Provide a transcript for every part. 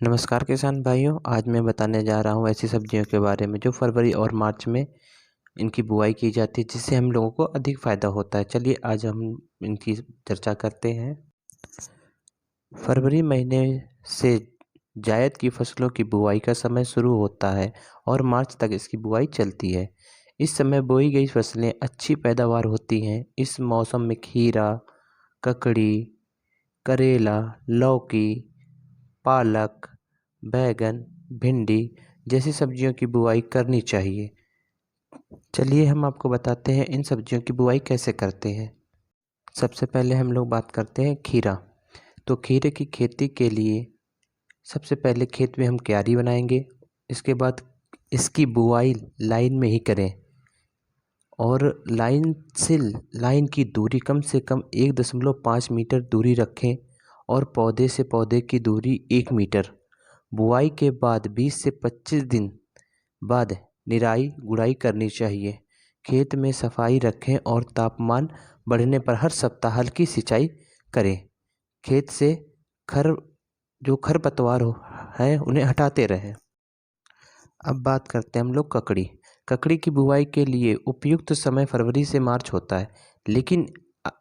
नमस्कार किसान भाइयों, आज मैं बताने जा रहा हूँ ऐसी सब्जियों के बारे में जो फरवरी और मार्च में इनकी बुआई की जाती है, जिससे हम लोगों को अधिक फ़ायदा होता है। चलिए आज हम इनकी चर्चा करते हैं। फरवरी महीने से जायद की फसलों की बुआई का समय शुरू होता है और मार्च तक इसकी बुआई चलती है। इस समय बोई गई फसलें अच्छी पैदावार होती हैं। इस मौसम में खीरा, ककड़ी, करेला, लौकी, पालक, बैंगन, भिंडी जैसी सब्जियों की बुआई करनी चाहिए। चलिए हम आपको बताते हैं इन सब्जियों की बुआई कैसे करते हैं। सबसे पहले हम लोग बात करते हैं खीरा। तो खीरे की खेती के लिए सबसे पहले खेत में हम क्यारी बनाएंगे। इसके बाद इसकी बुआई लाइन में ही करें और लाइन की दूरी कम से कम 1.5 मीटर दूरी रखें और पौधे से पौधे की दूरी 1 मीटर। बुआई के बाद 20 से 25 दिन बाद निराई गुड़ाई करनी चाहिए। खेत में सफाई रखें और तापमान बढ़ने पर हर सप्ताह हल्की सिंचाई करें। खेत से खरपतवार है उन्हें हटाते रहें। अब बात करते हैं हम लोग ककड़ी। ककड़ी की बुआई के लिए उपयुक्त समय फरवरी से मार्च होता है, लेकिन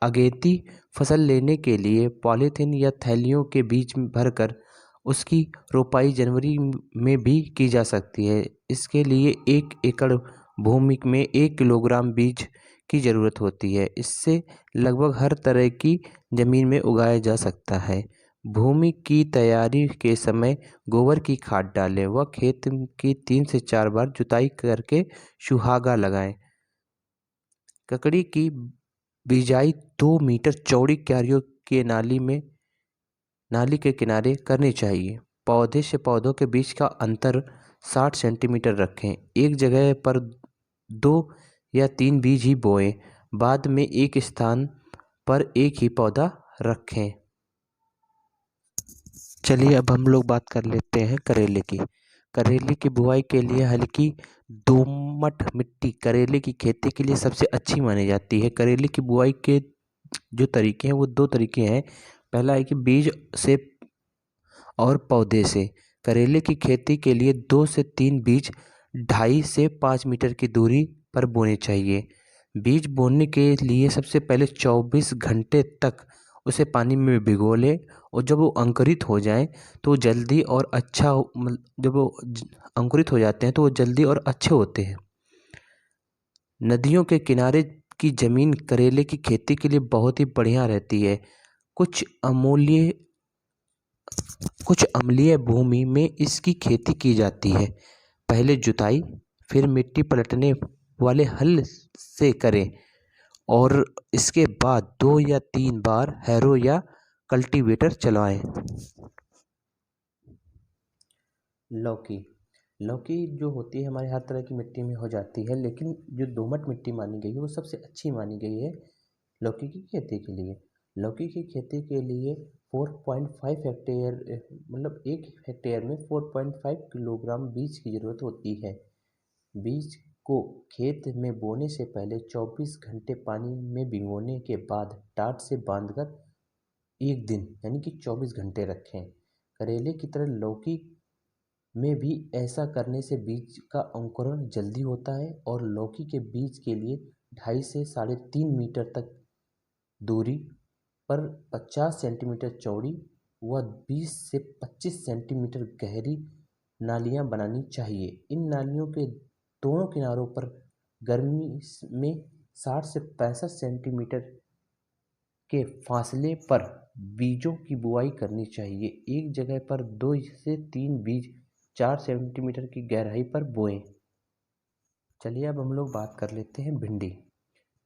अगेती फसल लेने के लिए पॉलीथीन या थैलियों के बीज भरकर उसकी रोपाई जनवरी में भी की जा सकती है। इसके लिए 1 एकड़ भूमि में 1 किलोग्राम बीज की ज़रूरत होती है। इससे लगभग हर तरह की ज़मीन में उगाया जा सकता है। भूमि की तैयारी के समय गोबर की खाद डालें व खेत की 3 से 4 बार जुताई करके सुहागा लगाएं। ककड़ी की बिजाई 2 मीटर चौड़ी क्यारियों के नाली के किनारे करनी चाहिए। पौधे से पौधों के बीच का अंतर 60 सेंटीमीटर रखें। एक जगह पर 2 या 3 बीज ही बोएं। बाद में एक स्थान पर एक ही पौधा रखें। चलिए अब हम लोग बात कर लेते हैं करेले की। करेले की बुआई के लिए हल्की दोमट मिट्टी करेले की खेती के लिए सबसे अच्छी मानी जाती है। करेले की बुआई के जो तरीके हैं वो 2 तरीके हैं। पहला है कि बीज से और पौधे से। करेले की खेती के लिए 2 से 3 बीज 2.5 से 5 मीटर की दूरी पर बोने चाहिए। बीज बोने के लिए सबसे पहले 24 घंटे तक उसे पानी में भिगो लें और जब वो अंकुरित हो जाएं तो जल्दी और अच्छा जब वो अंकुरित हो जाते हैं तो वो जल्दी और अच्छे होते हैं। नदियों के किनारे की ज़मीन करेले की खेती के लिए बहुत ही बढ़िया रहती है। कुछ अम्लीय भूमि में इसकी खेती की जाती है। पहले जुताई फिर मिट्टी पलटने वाले हल से करें और इसके बाद 2 या 3 बार हैरो या कल्टीवेटर चलाएं। लौकी जो होती है हमारे हर तरह की मिट्टी में हो जाती है, लेकिन जो दोमट मिट्टी मानी गई है वो सबसे अच्छी मानी गई है लौकी की खेती के लिए। लौकी की खेती के लिए 4.5 हेक्टेयर मतलब 1 हेक्टेयर में 4.5 किलोग्राम बीज की ज़रूरत होती है। बीज को खेत में बोने से पहले 24 घंटे पानी में भिगोने के बाद टाट से बांधकर 1 दिन यानी कि 24 घंटे रखें। करेले की तरह लौकी में भी ऐसा करने से बीज का अंकुरण जल्दी होता है और लौकी के बीज के लिए 2.5 से 3.5 मीटर तक दूरी पर 50 सेंटीमीटर चौड़ी व 20 से 25 सेंटीमीटर गहरी नालियां बनानी चाहिए। इन नालियों के दोनों किनारों पर गर्मी में 60 से 65 सेंटीमीटर के फासले पर बीजों की बुआई करनी चाहिए। एक जगह पर 2 से 3 बीज 4 सेंटीमीटर की गहराई पर बोएं। चलिए अब हम लोग बात कर लेते हैं भिंडी।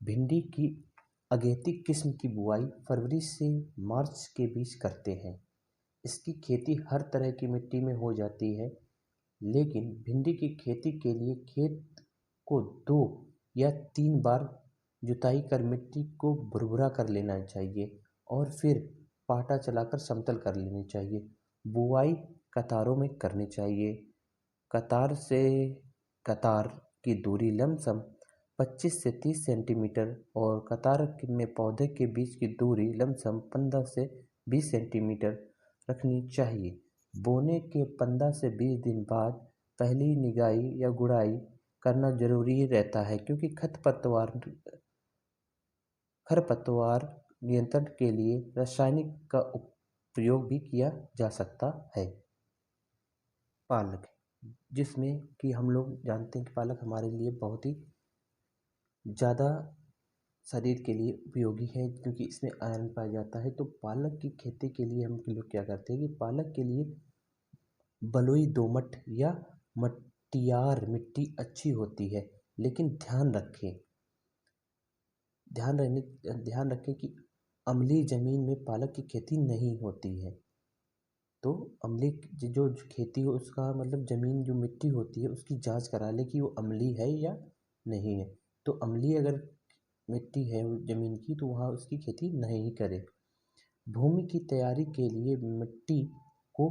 भिंडी की अगेती किस्म की बुआई फरवरी से मार्च के बीच करते हैं। इसकी खेती हर तरह की मिट्टी में हो जाती है, लेकिन भिंडी की खेती के लिए खेत को 2 या 3 बार जुताई कर मिट्टी को भुरभुरा कर लेना चाहिए और फिर पाटा चलाकर समतल कर लेनी चाहिए। बुआई कतारों में करनी चाहिए। कतार से कतार की दूरी लमसम 25 से 30 सेंटीमीटर और कतार में पौधे के बीच की दूरी लमसम 15 से 20 सेंटीमीटर रखनी चाहिए। बोने के 15 से 20 दिन बाद पहली निराई या गुड़ाई करना जरूरी रहता है, क्योंकि खरपतवार नियंत्रण के लिए रासायनिक का उपयोग भी किया जा सकता है। पालक, जिसमें कि हम लोग जानते हैं कि पालक हमारे लिए बहुत ही ज़्यादा शरीर के लिए उपयोगी है, क्योंकि इसमें आयरन पाया जाता है। तो पालक की खेती के लिए हम लोग क्या करते हैं कि पालक के लिए बलुई दोमट या मटियार मिट्टी अच्छी होती है, लेकिन ध्यान रखें कि अम्लीय ज़मीन में पालक की खेती नहीं होती है। तो अम्लीय जो खेती हो उसका मतलब ज़मीन जो मिट्टी होती है उसकी जांच करा ले कि वो अम्लीय है या नहीं है। तो अम्लीय अगर मिट्टी है ज़मीन की तो वहाँ उसकी खेती नहीं करें। भूमि की तैयारी के लिए मिट्टी को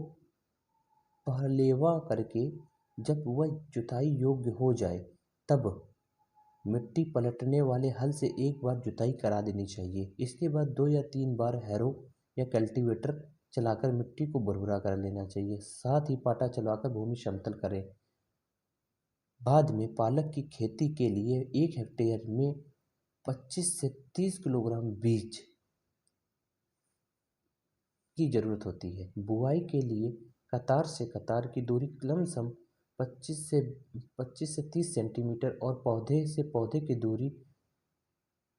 पहलेवा करके जब वह जुताई योग्य हो जाए तब मिट्टी पलटने वाले हल से एक बार जुताई करा देनी चाहिए। इसके बाद 2 या 3 बार हैरो या कल्टीवेटर चलाकर मिट्टी को भुरभुरा कर लेना चाहिए। साथ ही पाटा चलाकर भूमि समतल करें। बाद में पालक की खेती के लिए 1 हेक्टेयर में 25 से 30 किलोग्राम बीज की जरूरत होती है। बुआई के लिए कतार से कतार की दूरी लमसम 25 से 30 सेंटीमीटर और पौधे से पौधे की दूरी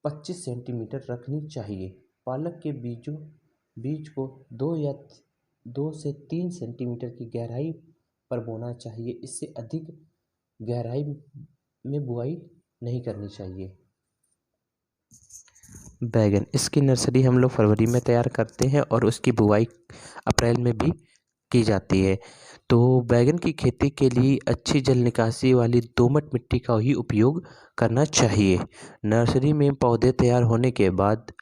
25 सेंटीमीटर रखनी चाहिए। पालक के बीज को 2 से 3 सेंटीमीटर की गहराई पर बोना चाहिए। इससे अधिक गहराई में बुआई नहीं करनी चाहिए। बैगन, इसकी नर्सरी हम लोग फरवरी में तैयार करते हैं और उसकी बुआई अप्रैल में भी की जाती है। तो बैगन की खेती के लिए अच्छी जल निकासी वाली दोमट मिट्टी का ही उपयोग करना चाहिए। नर्सरी में पौधे तैयार होने के बाद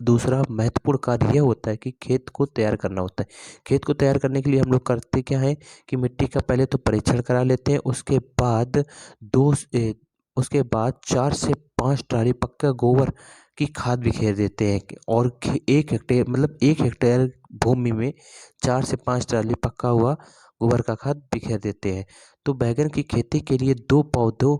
दूसरा महत्वपूर्ण कार्य यह होता है कि खेत को तैयार करना होता है। खेत को तैयार करने के लिए हम लोग करते क्या है कि मिट्टी का पहले तो परीक्षण करा लेते हैं। उसके बाद 4 से 5 ट्राली पक्का गोबर की खाद बिखेर देते हैं और 1 हेक्टेयर भूमि में 4 से 5 ट्राली पक्का हुआ गोबर का खाद बिखेर देते हैं। तो बैगन की खेती के लिए 2 पौधों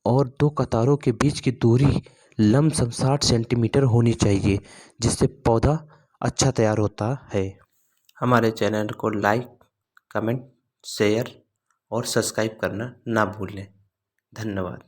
और 2 कतारों के बीच की दूरी लमसम 60 सेंटीमीटर होनी चाहिए, जिससे पौधा अच्छा तैयार होता है। हमारे चैनल को लाइक, कमेंट, शेयर और सब्सक्राइब करना ना भूलें। धन्यवाद।